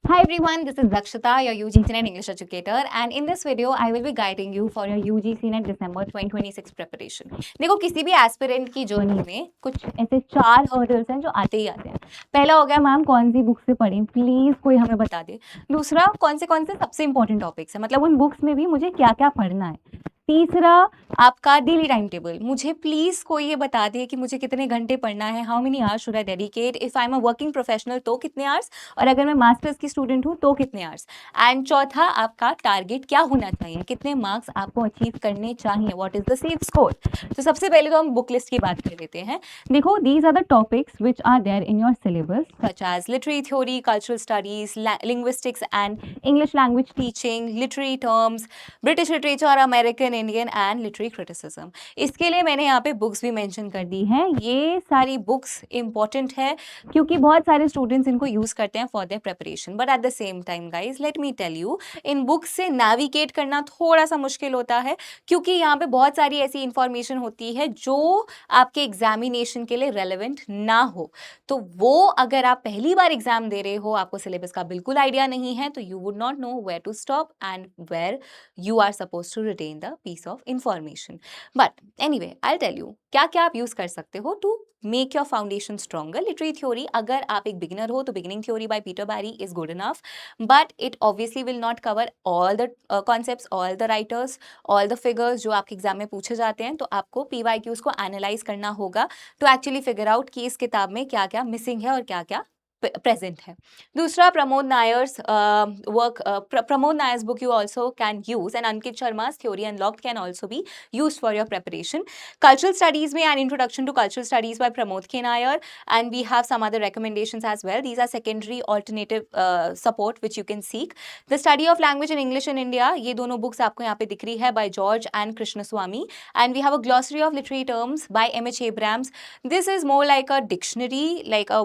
Hi everyone, this is Dakshita, your UGC NET English educator, and in this video, I will be guiding you for your UGC NET December 2026 preparation. देखो किसी भी aspirant की journey में कुछ ऐसे 4 hurdles हैं जो आते ही आते हैं। पहला हो गया मैम कौन सी बुक से पढ़ें, प्लीज कोई हमें बता दे। दूसरा कौन से सबसे इंपॉर्टेंट टॉपिक्स है, मतलब उन बुक्स में भी मुझे क्या क्या पढ़ना है। तीसरा आपका डेली टाइम टेबल, मुझे प्लीज कोई ये बता दे कि मुझे कितने घंटे पढ़ना है, how many hours should I dedicate, if I am a working professional तो कितने आवर्स, और अगर मैं मास्टर्स की स्टूडेंट हूँ तो कितने आवर्स। एंड चौथा आपका टारगेट क्या होना चाहिए, कितने मार्क्स आपको अचीव करने चाहिए, what is the safe score. तो सबसे पहले तो हम बुक लिस्ट की बात कर लेते हैं। देखो these are the topics which are there in your syllabus such as literary theory, cultural studies, linguistics and English language teaching, literary terms, British literature, American, Indian and literary criticism. इसके लिए मैंने यहाँ पे बुक्स भी mention कर दी हैं। ये सारी बुक्स इंपॉर्टेंट है क्योंकि बहुत सारे स्टूडेंट्स इनको यूज करते हैं for their preparation, but at the same time guys let me tell you, इन बुक्स से नेविगेट करना थोड़ा सा मुश्किल होता है क्योंकि यहाँ पे बहुत सारी ऐसी इंफॉर्मेशन होती है जो आपके एग्जामिनेशन के लिए रेलेवेंट ना हो। तो वो अगर आप पहली बार एग्जाम दे रहे हो, आपको सिलेबस का बिल्कुल आइडिया नहीं है, तो you would not know where to stop and where you are supposed to retain the piece of information. But anyway, I'll tell you क्या क्या आप यूज कर सकते हो to make your foundation stronger. Literary theory, अगर आप एक beginner हो तो beginning theory by Peter Barry is good enough, but it obviously will not cover all the concepts, all the writers, all the figures जो आपके exam में पूछे जाते हैं। तो आपको PYQs को एनालाइज करना होगा to actually figure out कि इस किताब में क्या क्या मिसिंग है और क्या क्या प्रेजेंट है। दूसरा Pramod Nair's work, Pramod Nair's book you also can use, and Ankit Sharma's theory unlocked can also be used for your preparation. Cultural studies में an introduction to cultural studies by Pramod K. Nair, and we have some other recommendations as well. These are secondary alternative support which you can seek. The study of language in English in India, ये दोनों books आपको यहाँ पे दिख रही है by George and Krishnaswamy, and we have a glossary of literary terms by M.H. Abrams. This is more like a dictionary, like a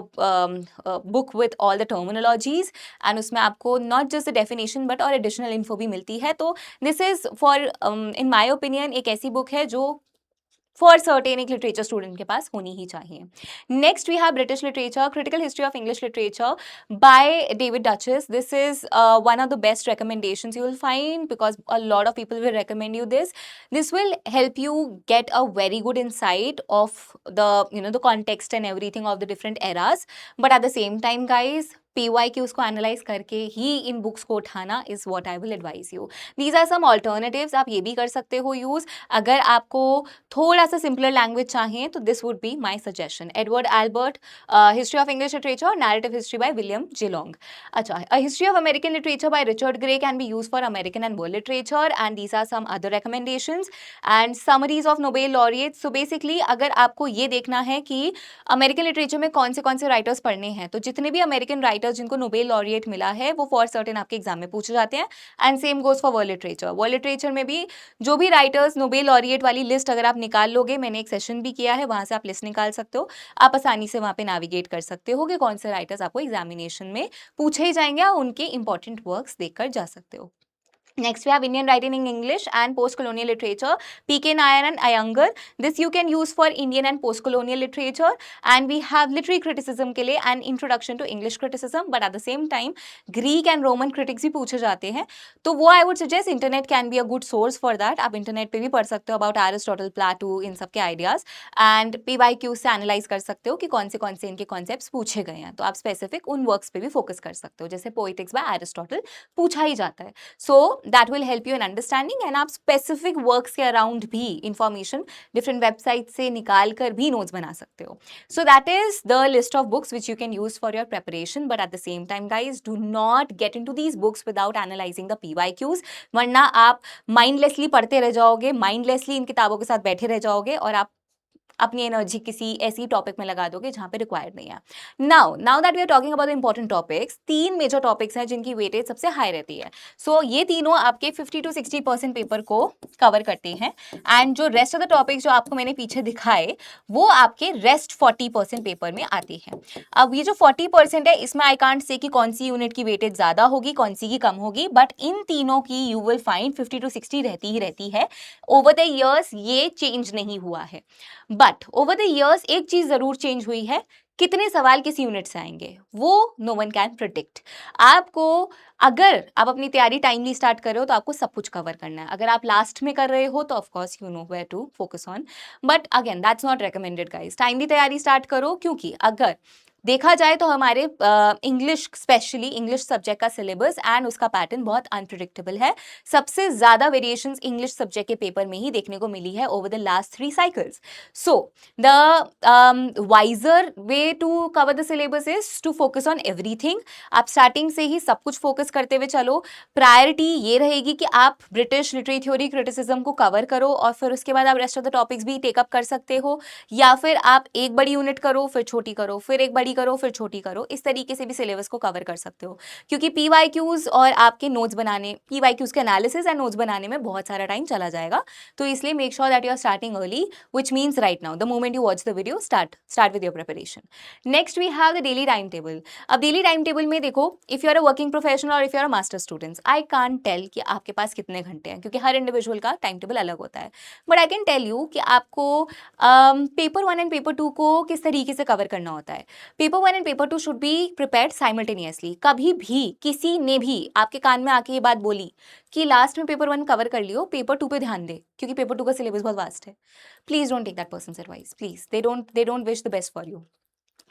book with all the terminologies, and उसमें आपको not just the definition but और additional info भी मिलती है। तो this is for in my opinion एक ऐसी book है जो फॉर सर्टेन एक लिटरेचर स्टूडेंट के पास होनी ही चाहिए। Next we have British literature, critical history of English literature by David Daiches. This is one of the best recommendations you will find because a lot of people will recommend you this. This will help you get a very good insight of the the context and everything of the different eras, but at the same time guys PYQs को analyse करके ही इन books को उठाना is what I will advise you. These are some alternatives, आप ये भी कर सकते हो यूज। अगर आपको थोड़ा सा सिंपलर लैंग्वेज चाहिए तो this would be my suggestion, Edward Albert, history of English literature, narrative history by William J Long. अच्छा, history of American literature by Richard Gray can be use for American and world literature, and these are some other recommendations and summaries of Nobel laureates. So basically अगर आपको ये देखना है कि American literature में कौन से राइटर्स पढ़ने हैं, तो जितने भी अमेरिकन राइटर्स जिनको नोबेल लॉरिएट मिला है वो फॉर सर्टेन आपके एग्जाम में पूछे जाते हैं, and same goes for world literature. World literature में भी जो भी राइटर्स नोबेल लॉरिएट वाली लिस्ट अगर आप निकाल लोगे, मैंने एक सेशन भी किया है, वहां से आप लिस्ट निकाल सकते हो, आप आसानी से वहां पे नेविगेट कर सकते हो कि कौन से राइटर्स आपको एग्जामिनेशन में पूछे ही जाएंगे, और उनके इंपॉर्टेंट वर्क्स देखकर जा सकते हो। Next, we have Indian writing in English and post-colonial literature, P.K. Nair and Iyengar. This you can use for Indian and post-colonial literature. And we have literary criticism के लिए an introduction to English criticism, but at the same time, Greek and Roman critics भी पूछे जाते हैं। तो वो I would suggest internet can be a good source for that. आप internet पे भी पढ़ सकते हो about Aristotle, Plato, इन सब के ideas, and PYQ से analyze कर सकते हो कि कौन से इनके concepts पूछे गए हैं। तो आप specific उन works पे भी focus कर सकते हो, जैसे Poetics by Aristotle पूछा ही जाता है। So that will help you in understanding, and आप specific works के around भी information different websites से निकाल कर भी notes बना सकते हो। So that is the list of books which you can use for your preparation, but at the same time guys do not get into these books without analyzing the PYQs, वरना आप mindlessly पढ़ते रह जाओगे, mindlessly इन किताबों के साथ बैठे रह जाओगे और आप अपनी एनर्जी किसी ऐसी टॉपिक में लगा दोगे जहां पे रिक्वायर्ड नहीं है। Now that we are talking about important topics, 3 major topics हैं जिनकी वेटेज सबसे हाई रहती है। सो ये तीनों आपके 50 to 60% पेपर को कवर करते हैं, एंड जो रेस्ट ऑफ द टॉपिक्स जो आपको मैंने पीछे दिखाए वो आपके रेस्ट 40% पेपर में आती है। अब ये जो 40% है इसमें आई कांट से कि कौन सी यूनिट की वेटेज ज्यादा होगी, कौन सी की कम होगी, बट इन तीनों की यू विल फाइंड 50 to 60 रहती ही रहती है। ओवर द ईयर्स ये चेंज नहीं हुआ है, बट ओवर द ईयर्स एक चीज जरूर चेंज हुई है कितने सवाल किस यूनिट से आएंगे वो नो वन कैन प्रिडिक्ट। आपको, अगर आप अपनी तैयारी टाइमली स्टार्ट कर रहे हो तो आपको सब कुछ कवर करना है। अगर आप लास्ट में कर रहे हो तो of course you know where to focus on, but again that's not recommended guys. Timely तैयारी स्टार्ट करो, क्योंकि अगर देखा जाए तो हमारे इंग्लिश, स्पेशली इंग्लिश सब्जेक्ट का सिलेबस एंड उसका पैटर्न बहुत अनप्रिडिक्टेबल है। सबसे ज्यादा वेरिएशंस इंग्लिश सब्जेक्ट के पेपर में ही देखने को मिली है over the last 3 cycles. So the wiser way to cover the syllabus is to focus on everything. आप स्टार्टिंग से ही सब कुछ फोकस करते हुए चलो। प्रायोरिटी ये रहेगी कि आप ब्रिटिश लिटरेरी थ्योरी क्रिटिसिज्म को कवर करो और फिर उसके बाद आप रेस्ट ऑफ द टॉपिक्स भी टेकअप कर सकते हो, या फिर आप एक बड़ी यूनिट करो फिर छोटी करो, फिर एक बड़ी करो फिर छोटी करो। इस तरीके से भी सिलेबस को कवर कर सकते हो, क्योंकि पीवाईक्यूज और आपके नोट्स बनाने, पीवाईक्यूज के एनालिसिस एंड नोट्स बनाने में बहुत सारा टाइम चला जाएगा। तो इसलिए make sure that you are starting early, which means right now the moment you watch the video start with your preparation. Next we have the daily time table. अब daily time table में देखो, if you are a working professional और if you are a master students, I can't tell कि आपके पास कितने घंटे हैं, क्योंकि हर इंडिविजुअल का टाइम टेबल अलग होता है। But I can tell you कि आपको पेपर 1 एंड पेपर 2 को किस तरीके से कवर करना होता है। Paper 1 and paper 2 should be prepared simultaneously. कभी भी किसी ने भी आपके कान में आके ये बात बोली कि लास्ट में पेपर 1 कवर कर लियो, पेपर 2 पे ध्यान दे क्योंकि पेपर 2 का सिलेबस बहुत वास्ट है, please don't take that person's advice. Please, they don't wish the best for you,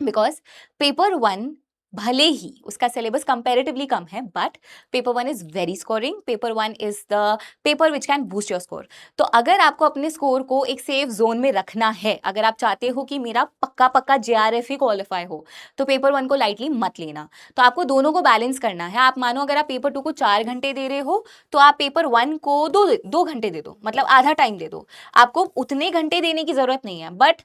because paper 1 भले ही उसका सिलेबस कंपैरेटिवली कम है, but paper 1 is very scoring. Paper 1 is the paper which can boost your score. तो अगर आपको अपने score को एक सेफ जोन में रखना है, अगर आप चाहते हो कि मेरा पक्का पक्का JRF ही क्वालिफाई हो, तो पेपर 1 को लाइटली मत लेना। तो आपको दोनों को बैलेंस करना है। आप मानो अगर आप पेपर 2 को 4 घंटे दे रहे हो, तो आप पेपर 1 को 2 घंटे दे दो, मतलब आधा टाइम दे दो। आपको उतने घंटे देने की जरूरत नहीं है। बट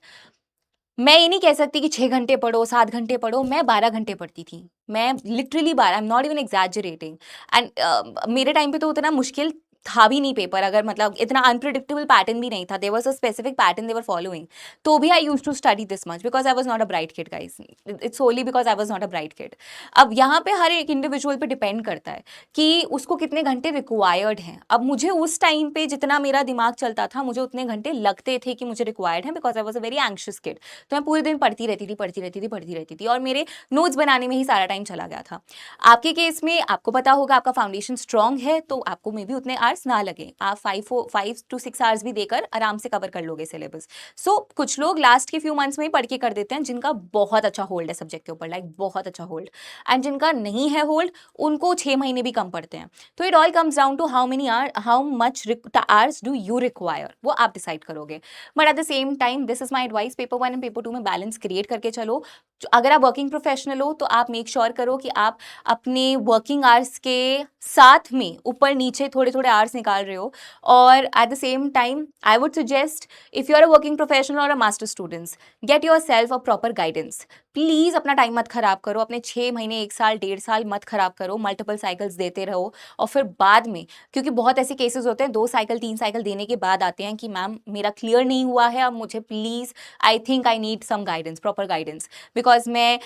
मैं ये नहीं कह सकती कि 6 घंटे पढ़ो, 7 घंटे पढ़ो। मैं 12 घंटे पढ़ती थी, मैं literally 12, I am not even exaggerating. And मेरे टाइम पे तो उतना मुश्किल था भी नहीं पेपर, अगर मतलब इतना अनप्रिडिक्टेबल पैटर्न भी नहीं था। There was a specific pattern they were following, तो भी I used to study this much because I was not a bright kid guys. It's solely because I was not a bright kid. अब यहाँ पे हर एक individual पे depend करता है कि उसको कितने घंटे रिक्वायर्ड हैं। अब मुझे उस टाइम पे जितना मेरा दिमाग चलता था, मुझे उतने घंटे लगते थे कि मुझे रिक्वायर्ड है, because I was a very anxious kid. तो मैं पूरे दिन पढ़ती रहती थी और मेरे नोट्स बनाने में ही सारा टाइम चला गया था। आपके केस में आपको पता होगा, आपका फाउंडेशन स्ट्रांग है, तो आपको मे भी उतने आवर्स ना लगे। आप 5 to 6 आवर्स भी देकर आराम से कवर कर लोगे सिलेबस। सो कुछ लोग लास्ट के फ्यू मंथ्स में ही पढ़ के कर देते हैं, जिनका बहुत अच्छा होल्ड है सब्जेक्ट के ऊपर, लाइक बहुत अच्छा होल्ड। एंड जिनका नहीं है होल्ड, उनको 6 महीने भी कम पड़ते हैं। तो it all comes down to how much hours do you require, वो आप डिसाइड करोगे। But at the same time this is my advice, paper 1 and paper 2 में बैलेंस क्रिएट करके चलो। अगर आप वर्किंग प्रोफेशनल हो तो आप मेक श्योर करो कि आप अपने वर्किंग आवर्स के साथ में ऊपर नीचे थोड़े थोड़े आवर्स निकाल रहे हो। और at the same time I would suggest, if you are a working professional और a master students, get yourself a proper guidance. Please अपना टाइम मत खराब करो, अपने 6 महीने 1 साल 1.5 साल मत खराब करो, मल्टीपल साइकिल्स देते रहो। और फिर बाद में, क्योंकि बहुत ऐसे केसेस होते हैं 2 साइकिल 3 साइकिल देने के बाद आते हैं कि मैम मेरा क्लियर नहीं हुआ है, अब मुझे please I think I need some guidance, proper guidance. Because मैं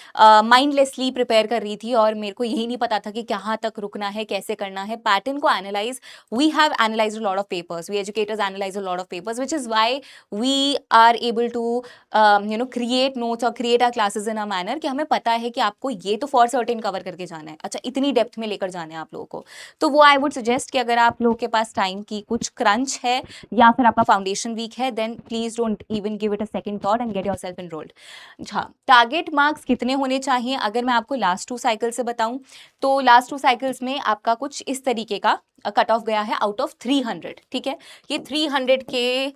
माइंडलेसली प्रिपेयर कर रही थी और मेरे को यही नहीं पता था कि कहाँ तक रुकना है, कैसे करना है। पैटर्न को analyse, we have analysed a lot of papers, we educators analyse a lot of papers, which is why we are able to create notes और create our classes in a manner कि हमें पता है कि आपको ये तो फॉर सर्टेन कवर करके जाना है, अच्छा इतनी डेप्थ में लेकर जाना है आप लोगों को। तो वो आई वुड सजेस्ट कि अगर आप लोगों के पास टाइम की कुछ क्रंच है या फिर आपका फाउंडेशन वीक है, then please don't even give it a second thought and get yourself enrolled. हाँ, टारगेट मार्क्स कितने होने चाहिए, अगर मैं आपको लास्ट 2 साइकिल से बताऊं तो लास्ट 2 साइकिल्स में आपका कुछ इस तरीके का कट ऑफ गया है आउट ऑफ 300। ठीक है, ये 300 के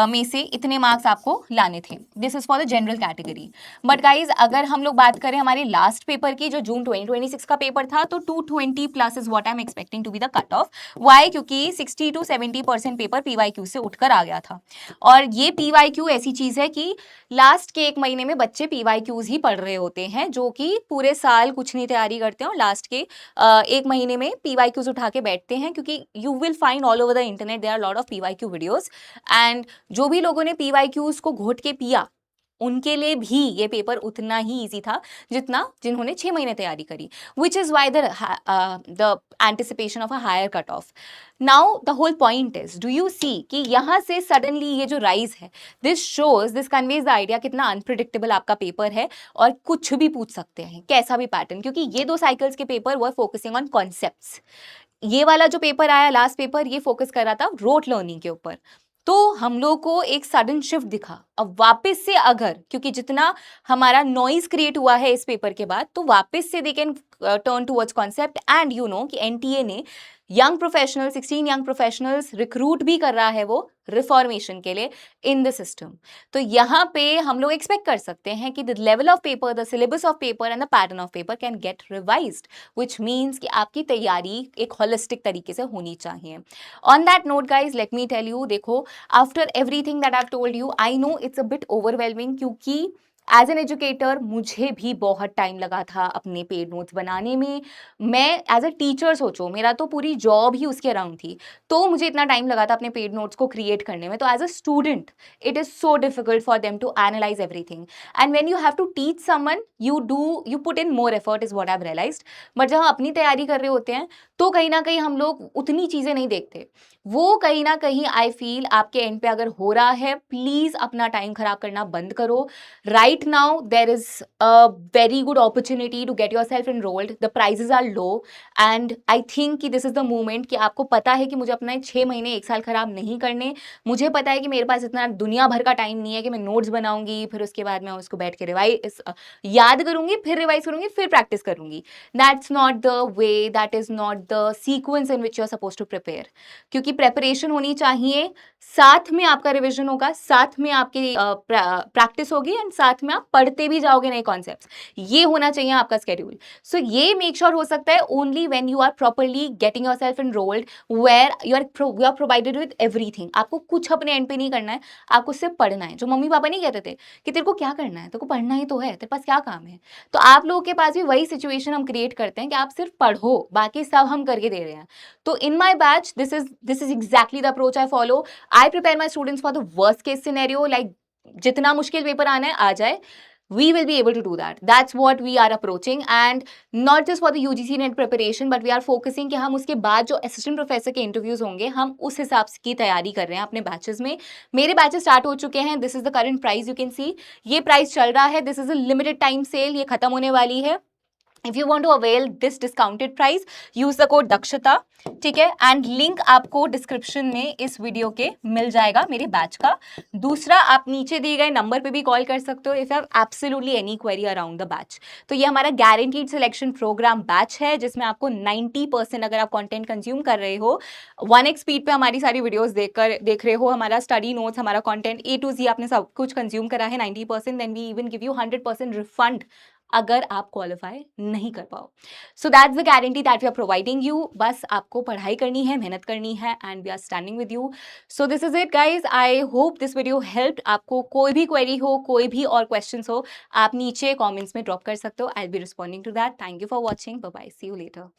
में से इतने मार्क्स आपको लाने थे। This is for the general category. But guys अगर हम लोग बात करें हमारे लास्ट पेपर की, जो जून 2026 का पेपर था, तो 220 plus is what I am expecting to be the cut off. Why? क्योंकि 60 to 70% पेपर PYQ से उठकर आ गया था। और ये PYQ ऐसी चीज है कि लास्ट के 1 महीने में बच्चे PYQs ही पढ़ रहे होते हैं, जो कि पूरे साल कुछ नहीं तैयारी करते हैं और लास्ट के 1 महीने में PYQs उठा के बैठते हैं। क्योंकि you will find all over the internet there are lot of PYQ videos, and जो भी लोगों ने PYQs को घोट के पिया, उनके लिए भी ये पेपर उतना ही इजी था जितना जिन्होंने 6 महीने तैयारी करी, which is why the anticipation of a higher cut off. Now the whole point is, do you see कि यहाँ से सडनली ये जो राइज है, this shows, this conveys the idea कितना अनप्रिडिक्टेबल आपका पेपर है और कुछ भी पूछ सकते हैं, कैसा भी पैटर्न, क्योंकि ये 2 साइकिल्स के paper were focusing on concepts. ये वाला जो पेपर आया लास्ट पेपर, ये फोकस कर रहा था रोट लर्निंग के ऊपर. तो हम लोग को एक सडन शिफ्ट दिखा. अब वापस से अगर, क्योंकि जितना हमारा नॉइज क्रिएट हुआ है इस पेपर के बाद, तो वापस से they can turn towards concept. And you know कि एनटीए ने young professional 16 young professionals recruit भी कर रहा है वो रिफॉर्मेशन के लिए इन द सिस्टम. तो यहाँ पे हम लोग एक्सपेक्ट कर सकते हैं कि the level of paper, the syllabus of paper and the pattern of paper can get revised, which means कि आपकी तैयारी एक होलिस्टिक तरीके से होनी चाहिए. On that note guys, let me tell you, देखो, after everything that I have told you, I know it's a bit overwhelming, क्योंकि एज एन एजुकेटर मुझे भी बहुत टाइम लगा था अपने पेड नोट्स बनाने में. मैं एज अ टीचर, सोचो, मेरा तो पूरी जॉब ही उसके अराउंड थी, तो मुझे इतना टाइम लगा था अपने पेड नोट्स को क्रिएट करने में. तो as a student it is so difficult for them to analyse everything. And when you have to teach someone, you put in more effort, is what I have realised. But जब हम अपनी तैयारी कर रहे होते हैं, तो कहीं ना कहीं हम लोग उतनी चीज़ें नहीं देखते. वो कहीं ना कहीं आई फील आपके एंड पे अगर हो रहा है, प्लीज़ अपना टाइम खराब करना बंद करो. Right now, there is a very good opportunity to get yourself enrolled. The prices are low, and I think कि this is the moment कि आपको पता है कि मुझे अपना 6 महीने 1 साल खराब नहीं करने. मुझे पता है कि मेरे पास इतना दुनिया भर का टाइम नहीं है कि मैं नोट्स बनाऊंगी, फिर उसके बाद मैं उसको बैठ के याद करूंगी, फिर रिवाइज करूंगी, फिर प्रैक्टिस करूंगी. That's not the way, that is not the sequence in which you're supposed to prepare. क्योंकि प्रेपरेशन होनी चाहिए, साथ में आपका रिविजन होगा, साथ में आपकी प्रैक्टिस होगी, एंड साथ में आप पढ़ते भी जाओगे नए कॉन्सेप्ट्स. ये होना चाहिए आपका स्केड्यूल. सो ये मेक श्योर हो सकता है only when you are properly getting yourself enrolled, where you are provided with everything. आपको कुछ अपने एंड पे नहीं करना है, आपको सिर्फ पढ़ना है. जो मम्मी पापा नहीं कहते थे कि तेरे को क्या करना है, तेरे को पढ़ना ही तो है, तेरे पास क्या काम है. तो आप लोगों के पास भी वही सिचुएशन हम क्रिएट करते हैं कि आप सिर्फ पढ़ो, बाकी सब हम करके दे रहे हैं. तो in my batch, this is exactly the approach I follow. I prepare my students for the worst case scenario, like जितना मुश्किल पेपर आना है आ जाए. We will be able to do that. That's what we are approaching, and not just for the UGC NET preparation, but we are focusing कि हम उसके बाद जो असिस्टेंट प्रोफेसर के इंटरव्यूज होंगे, हम उस हिसाब की तैयारी कर रहे हैं अपने बैचेस में. मेरे बैचेस स्टार्ट हो चुके हैं. This is the current price, you can see. ये प्राइस चल रहा है. This is a limited time sale, ये खत्म होने वाली है. If you want to avail this discounted price, use the code Dakshata, ठीक है. एंड लिंक आपको डिस्क्रिप्शन में इस वीडियो के मिल जाएगा मेरे बैच का. दूसरा, आप नीचे दिए गए नंबर पे भी कॉल कर सकते हो if you have absolutely any query around the batch. तो ये हमारा गारंटीड सिलेक्शन प्रोग्राम बैच है, जिसमें आपको 90%, अगर आप कंटेंट कंज्यूम कर रहे हो, 1x स्पीड पे हमारी सारी वीडियोस देख रहे हो, हमारा स्टडी नोट्स, हमारा कंटेंट A to Z आपने सब कुछ कंज्यूम करा है 90%, then we even give you 100% refund अगर आप क्वालिफाई नहीं कर पाओ. So that's the guarantee that we are providing you. बस आपको पढ़ाई करनी है, मेहनत करनी है, and we are standing with you. So this is it guys. I hope this video helped. आपको कोई भी क्वेरी हो, कोई भी और क्वेश्चंस हो, आप नीचे कॉमेंट्स में ड्रॉप कर सकते हो. I will be responding to that. Thank you for watching. Bye bye. See you letter.